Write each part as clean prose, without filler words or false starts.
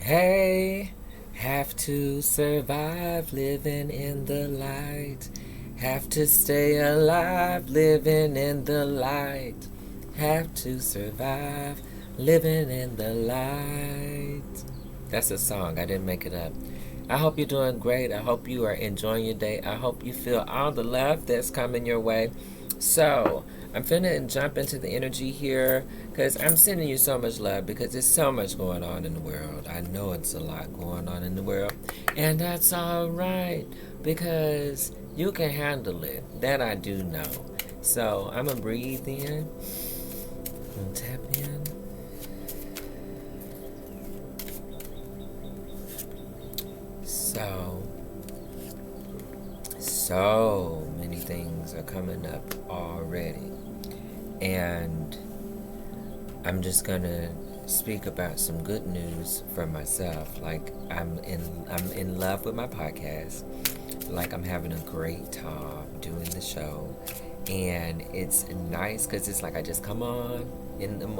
Hey, have to survive living in the light. Have to stay alive living in the light. Have to survive living in the light. That's a song, I didn't make it up. I hope you're doing great. I hope you are enjoying your day. I hope you feel all the love that's coming your way. So, I'm finna jump into the energy here because I'm sending you so much love because there's so much going on in the world. I know it's a lot going on in the world, and that's all right because you can handle it. That I do know. So, I'm gonna breathe in and tap in. So many things are coming up already. And I'm just gonna speak about some good news for myself. Like I'm in love with my podcast. Like I'm having a great time doing the show, and it's nice because it's like I just come on.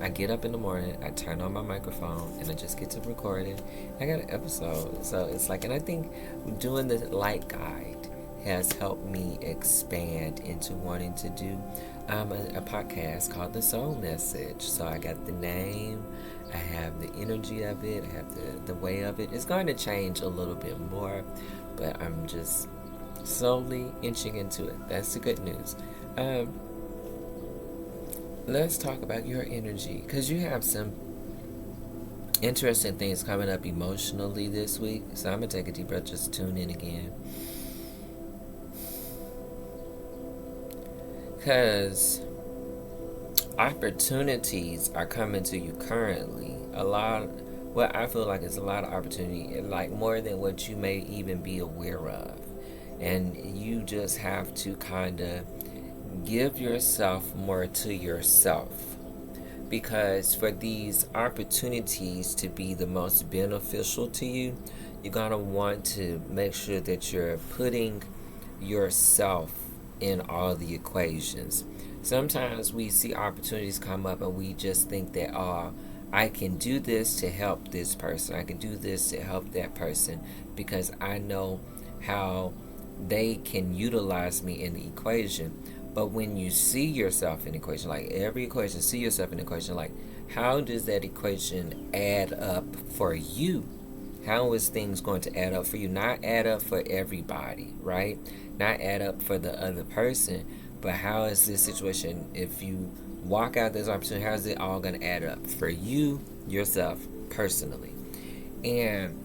I get up in the morning, I turn on my microphone, and I just get to record it. I got an episode, so it's like, and I think doing the light guide has helped me expand into wanting to do a podcast called The Soul Message. So I got the name, I have the energy of it, I have the way of it. It's going to change a little bit more, but I'm just slowly inching into it. That's the good news. Let's talk about your energy because you have some interesting things coming up emotionally this week. So I'm going to take a deep breath, just tune in again. Because opportunities are coming to you currently. What I feel like is a lot of opportunity, like more than what you may even be aware of. And you just have to kind of give yourself more to yourself. Because for these opportunities to be the most beneficial to you, you're going to want to make sure that you're putting yourself in all the equations. Sometimes we see opportunities come up and we just think that, I can do this to help this person. I can do this to help that person because I know how they can utilize me in the equation. But when you see yourself in the equation, like every equation, see yourself in the equation, like how does that equation add up for you? How is things going to add up for you? Not add up for everybody, right? Not add up for the other person, but how is this situation, if you walk out this opportunity, how is it all going to add up for you, yourself, personally? And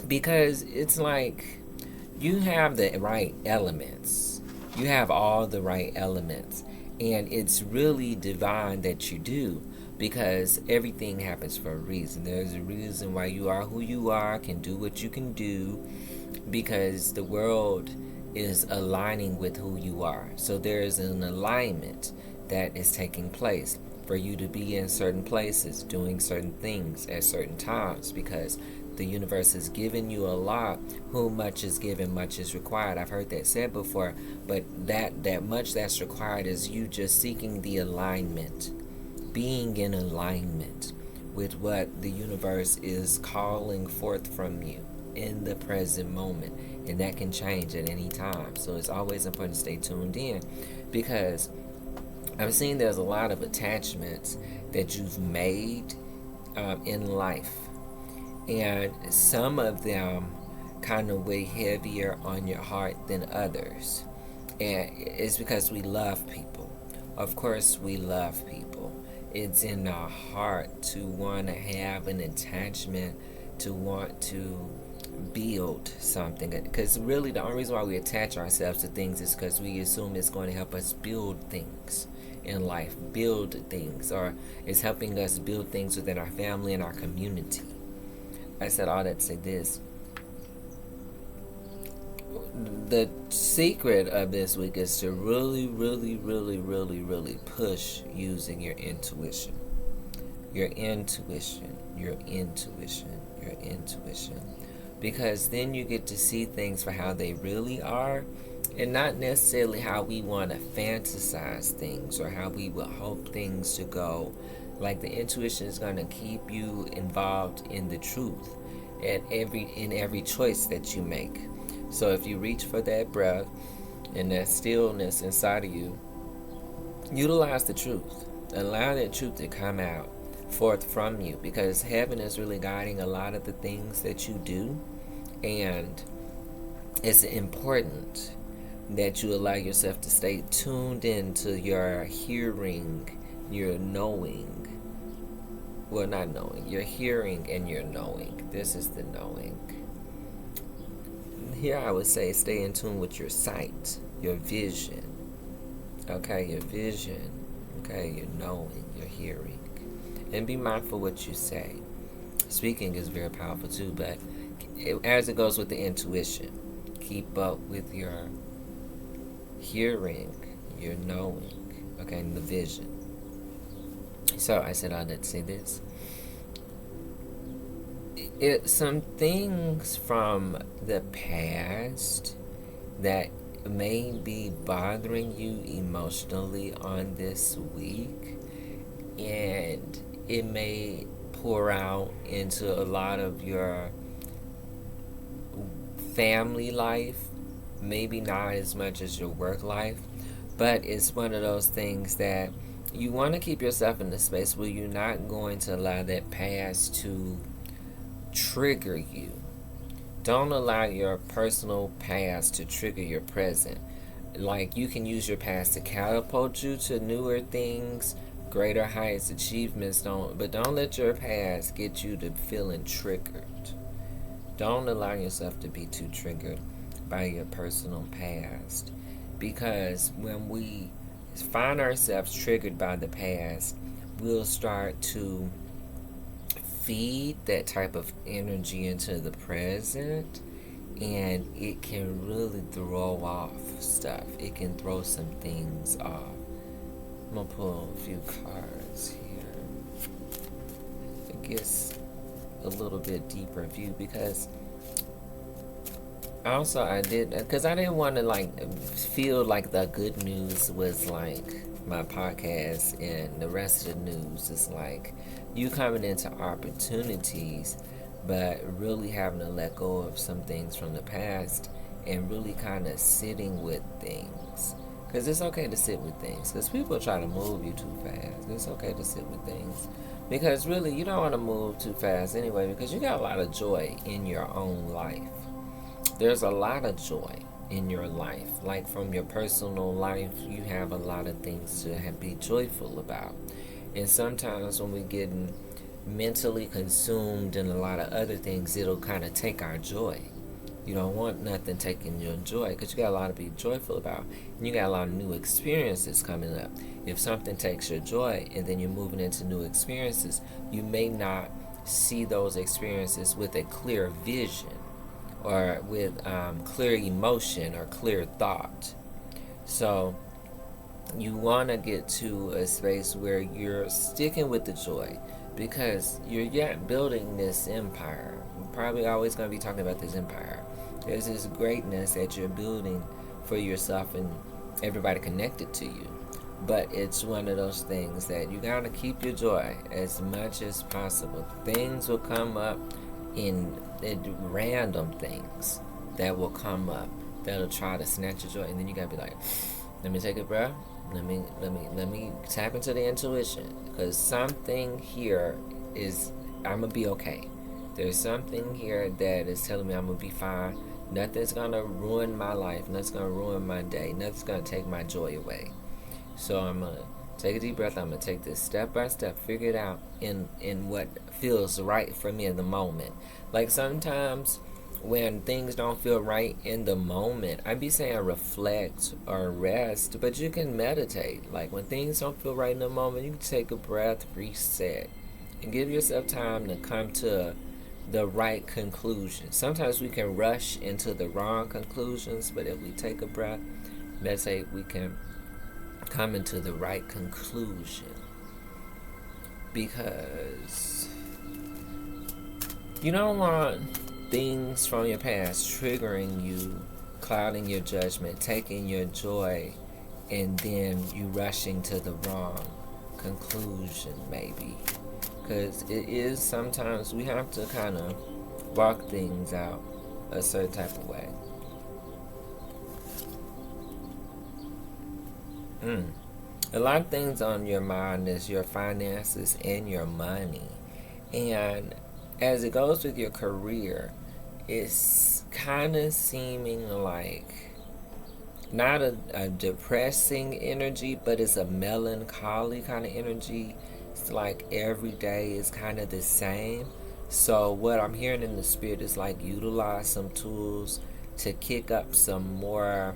because it's like you have the right elements. You have all the right elements. And it's really divine that you do. Because everything happens for a reason. There's a reason why you are who you are, can do what you can do, because the world is aligning with who you are. So there is an alignment that is taking place for you to be in certain places, doing certain things at certain times, because the universe has given you a lot. Whom much is given, much is required. I've heard that said before, but that much that's required is you just seeking the alignment. Being in alignment with what the universe is calling forth from you in the present moment. And that can change at any time. So it's always important to stay tuned in, because I'm seeing there's a lot of attachments that you've made in life. And some of them kind of weigh heavier on your heart than others. And it's because we love people. Of course we love people. It's in our heart to want to have an attachment, to want to build something. Because really the only reason why we attach ourselves to things is because we assume it's going to help us build things in life, build things, or it's helping us build things within our family and our community. I said all that to say this. The secret of this week is to really, really, really, really, really push using your intuition. Your intuition, your intuition, your intuition. Because then you get to see things for how they really are, and not necessarily how we want to fantasize things or how we would hope things to go Like the intuition is going to keep you involved in the truth in every choice that you make. So if you reach for that breath and that stillness inside of you, utilize the truth. Allow that truth to come out forth from you, because heaven is really guiding a lot of the things that you do, and it's important that you allow yourself to stay tuned into your hearing, your knowing. Well, not knowing, your hearing and your knowing. This is the knowing. Here I would say stay in tune with your sight, your vision. Okay, your vision. Okay, your knowing, your hearing. And be mindful what you say. Speaking is very powerful too, but as it goes with the intuition, keep up with your hearing, your knowing, okay, and the vision. So I said all that to say this. Some things from the past that may be bothering you emotionally on this week, and it may pour out into a lot of your family life, maybe not as much as your work life, but it's one of those things that you want to keep yourself in the space where you're not going to allow that past to trigger you. Don't allow your personal past to trigger your present. Like, you can use your past to catapult you to newer things, greater heights, achievements. But don't let your past get you to feeling triggered. Don't allow yourself to be too triggered by your personal past, because when we find ourselves triggered by the past, we'll start to feed that type of energy into the present, and it can really throw off stuff. It can throw some things off. I'm gonna pull a few cards here. It gets a little bit deeper view, because also I didn't want to feel like the good news was like my podcast and the rest of the news is like you coming into opportunities, but really having to let go of some things from the past and really kind of sitting with things. Because it's okay to sit with things, because people try to move you too fast. It's okay to sit with things, because really you don't want to move too fast anyway, because you got a lot of joy in your own life. There's a lot of joy in your life. Like from your personal life, you have a lot of things to be joyful about. And sometimes when we get mentally consumed in a lot of other things, it'll kind of take our joy. You don't want nothing taking your joy, because you got a lot to be joyful about. And you got a lot of new experiences coming up. If something takes your joy and then you're moving into new experiences, you may not see those experiences with a clear vision, or with clear emotion or clear thought. So you want to get to a space where you're sticking with the joy, because you're yet building this empire. You're probably always going to be talking about this empire. There's this greatness that you're building for yourself and everybody connected to you. But it's one of those things that you got to keep your joy as much as possible. Things will come up in random things that will come up that'll try to snatch your joy, and then you gotta be like, let me take a breath, let me tap into the intuition, because something here is, I'm gonna be okay. There's something here that is telling me I'm gonna be fine. Nothing's gonna ruin my life, nothing's gonna ruin my day, nothing's gonna take my joy away. So I'm gonna take a deep breath. I'm gonna take this step by step, figure it out in what feels right for me in the moment. Like sometimes when things don't feel right in the moment, I'd be saying reflect or rest, but you can meditate. Like when things don't feel right in the moment, you can take a breath, reset, and give yourself time to come to the right conclusion. Sometimes we can rush into the wrong conclusions, but if we take a breath, meditate, we can come into the right conclusion. Because you don't want things from your past triggering you, clouding your judgment, taking your joy, and then you rushing to the wrong conclusion, maybe. Because it is sometimes we have to kind of walk things out a certain type of way. A lot of things on your mind is your finances and your money. And as it goes with your career, it's kind of seeming like not a depressing energy, but it's a melancholy kind of energy. It's like every day is kind of the same. So what I'm hearing in the spirit is like utilize some tools to kick up some more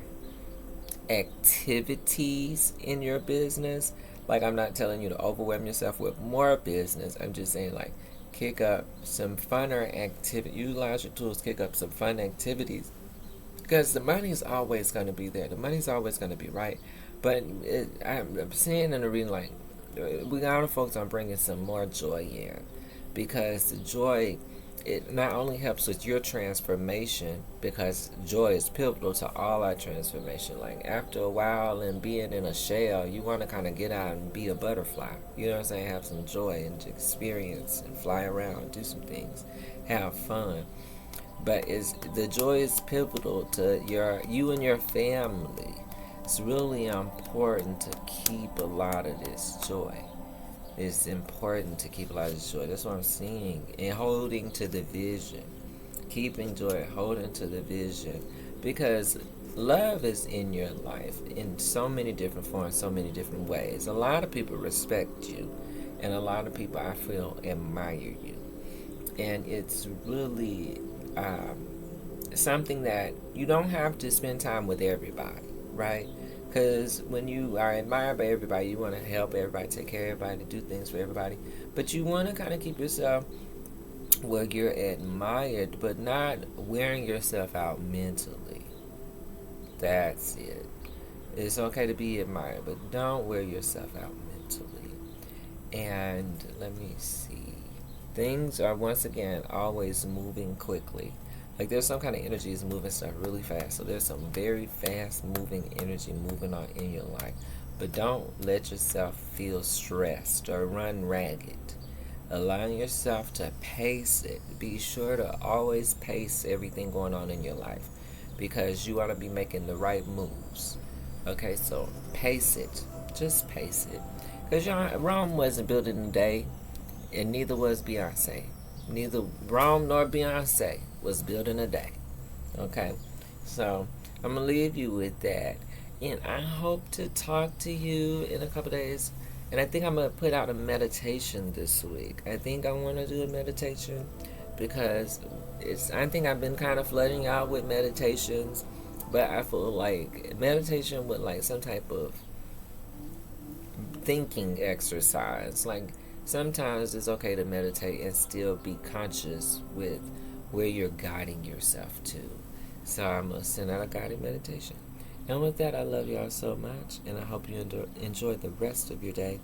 activities in your business. Like, I'm not telling you to overwhelm yourself with more business. I'm just saying, like, kick up some funner activity. Utilize your tools, kick up some fun activities. Because the money's always going to be there. The money's always going to be right. But I'm seeing in the reading, like, we got to focus on bringing some more joy in. Because the joy, it not only helps with your transformation, because joy is pivotal to all our transformation. Like, after a while and being in a shell, you want to kind of get out and be a butterfly. You know what I'm saying? Have some joy and experience and fly around, do some things, have fun. But the joy is pivotal to you and your family. It's really important to keep a lot of this joy. It's important to keep a lot of this joy. That's what I'm seeing. And holding to the vision. Keeping joy, holding to the vision. Because love is in your life in so many different forms, so many different ways. A lot of people respect you. And a lot of people, I feel, admire you. And it's really something that you don't have to spend time with everybody, right? Because when you are admired by everybody, you want to help everybody, take care of everybody, do things for everybody. But you want to kind of keep yourself where you're admired, but not wearing yourself out mentally. That's it. It's okay to be admired, but don't wear yourself out mentally. And let me see. Things are, once again, always moving quickly. Like, there's some kind of energy is moving stuff really fast. So there's some very fast moving energy moving on in your life. But don't let yourself feel stressed or run ragged. Allow yourself to pace it. Be sure to always pace everything going on in your life, because you want to be making the right moves. Okay, so pace it. Just pace it. Because Rome wasn't built in a day, and neither was Beyonce. Neither Rome nor Beyonce was built in a day. Okay? So, I'm going to leave you with that. And I hope to talk to you in a couple days. And I think I'm going to put out a meditation this week. I think I want to do a meditation because I think I've been kind of flooding out with meditations. But I feel like meditation with like some type of thinking exercise. Like, sometimes it's okay to meditate and still be conscious with where you're guiding yourself to. So I'm going to send out a guided meditation. And with that, I love y'all so much, and I hope you enjoy the rest of your day.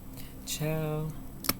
Ciao.